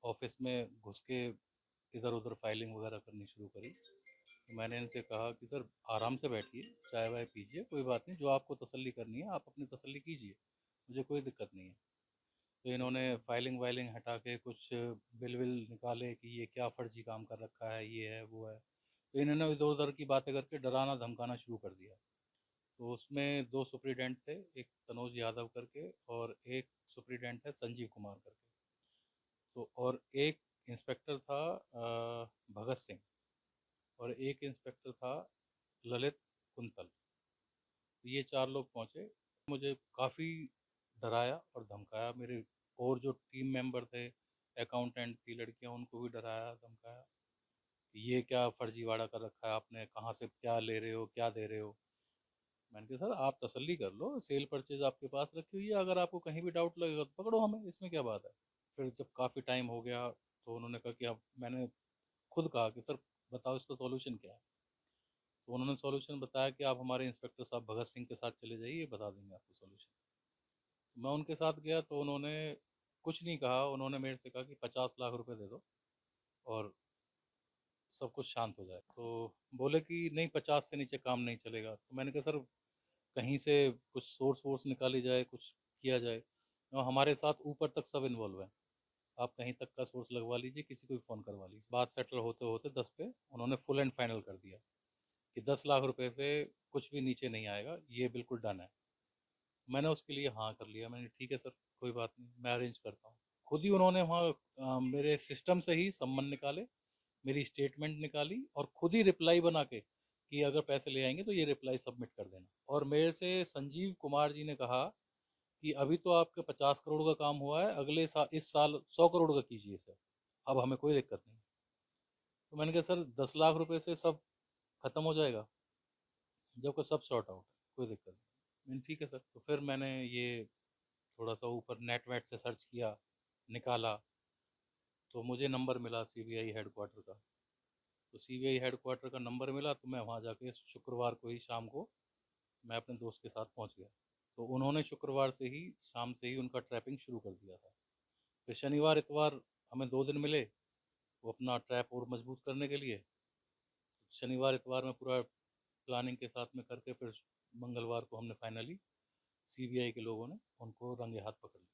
Office में घुस के इधर उधर फाइलिंग वगैरह करनी शुरू करी। तो मैंने इनसे कहा कि सर आराम से बैठिए, चाय वाय पीजिए, कोई बात नहीं, जो आपको तसल्ली करनी है आप अपनी तसल्ली कीजिए, मुझे कोई दिक्कत नहीं है। तो इन्होंने फाइलिंग वाइलिंग हटा के कुछ बिल विल निकाले कि ये क्या फर्जी काम कर रखा है, ये है वो है। तो इन्होंने इधर उधर की बातें करके डराना धमकाना शुरू कर दिया। तो उसमें दो सुप्रीडेंट थे, एक तनोज यादव करके और एक सुप्रीडेंट है संजीव कुमार करके। तो और एक इंस्पेक्टर था भगत सिंह, और एक इंस्पेक्टर था ललित कुंतल। तो ये चार लोग पहुंचे, मुझे काफ़ी डराया और धमकाया। मेरे और जो टीम मेंबर थे, अकाउंटेंट थी लड़कियां, उनको भी डराया धमकाया कि ये क्या फर्जीवाड़ा कर रखा है आपने, कहाँ से क्या ले रहे हो, क्या दे रहे हो। मैंने कहा सर आप तसल्ली कर लो, सेल परचेज आपके पास रखी हुई है, अगर आपको कहीं भी डाउट लगेगा तो पकड़ो हमें, इसमें क्या बात है। फिर जब काफ़ी टाइम हो गया तो उन्होंने कहा कि अब मैंने खुद कहा कि सर बताओ इसका सॉल्यूशन क्या है। तो उन्होंने सॉल्यूशन बताया कि आप हमारे इंस्पेक्टर साहब भगत सिंह के साथ चले जाइए, ये बता देंगे आपको सॉल्यूशन। मैं उनके साथ गया तो उन्होंने कुछ नहीं कहा, उन्होंने मेरे से कहा कि 50 लाख रुपए दे दो और सब कुछ शांत हो जाए। तो बोले कि नहीं 50 से नीचे काम नहीं चलेगा। तो मैंने कहा सर कहीं से कुछ सोर्स वोर्स निकाली जाए, कुछ किया जाए। और हमारे साथ ऊपर तक सब इन्वॉल्व हैं, आप कहीं तक का सोर्स लगवा लीजिए, किसी को भी फ़ोन करवा लीजिए। बात सेटल होते होते 10 पे उन्होंने फुल एंड फाइनल कर दिया कि 10 लाख रुपए से कुछ भी नीचे नहीं आएगा, ये बिल्कुल डन है। मैंने उसके लिए हाँ कर लिया। मैंने ठीक है सर, कोई बात नहीं, मैं अरेंज करता हूँ। खुद ही उन्होंने वहाँ मेरे सिस्टम से ही सम्मन निकाले, मेरी स्टेटमेंट निकाली और खुद ही रिप्लाई बना के कि अगर पैसे ले आएंगे तो ये रिप्लाई सबमिट कर देना। और मेरे से संजीव कुमार जी ने कहा कि अभी तो आपके 50 करोड़ का काम हुआ है, अगले साल इस साल 100 करोड़ का कीजिए सर, अब हमें कोई दिक्कत नहीं। तो मैंने कहा सर 10 लाख रुपए से सब खत्म हो जाएगा, जबकि सब शॉर्ट आउट है, कोई दिक्कत नहीं। मैंने ठीक है सर। तो फिर मैंने ये थोड़ा सा ऊपर नेट वेट से सर्च किया, निकाला, तो मुझे नंबर मिला सीबीआई हेडक्वार्टर का। तो सीबीआई हेडक्वार्टर का नंबर मिला तो मैं वहाँ जाके शुक्रवार को ही शाम को मैं अपने दोस्त के साथ पहुँच गया। तो उन्होंने शुक्रवार से ही शाम से ही उनका ट्रैपिंग शुरू कर दिया था। फिर शनिवार इतवार हमें 2 दिन मिले वो अपना ट्रैप और मजबूत करने के लिए। शनिवार इतवार में पूरा प्लानिंग के साथ में करके फिर मंगलवार को हमने फाइनली सीबीआई के लोगों ने उनको रंगे हाथ पकड़ लिया।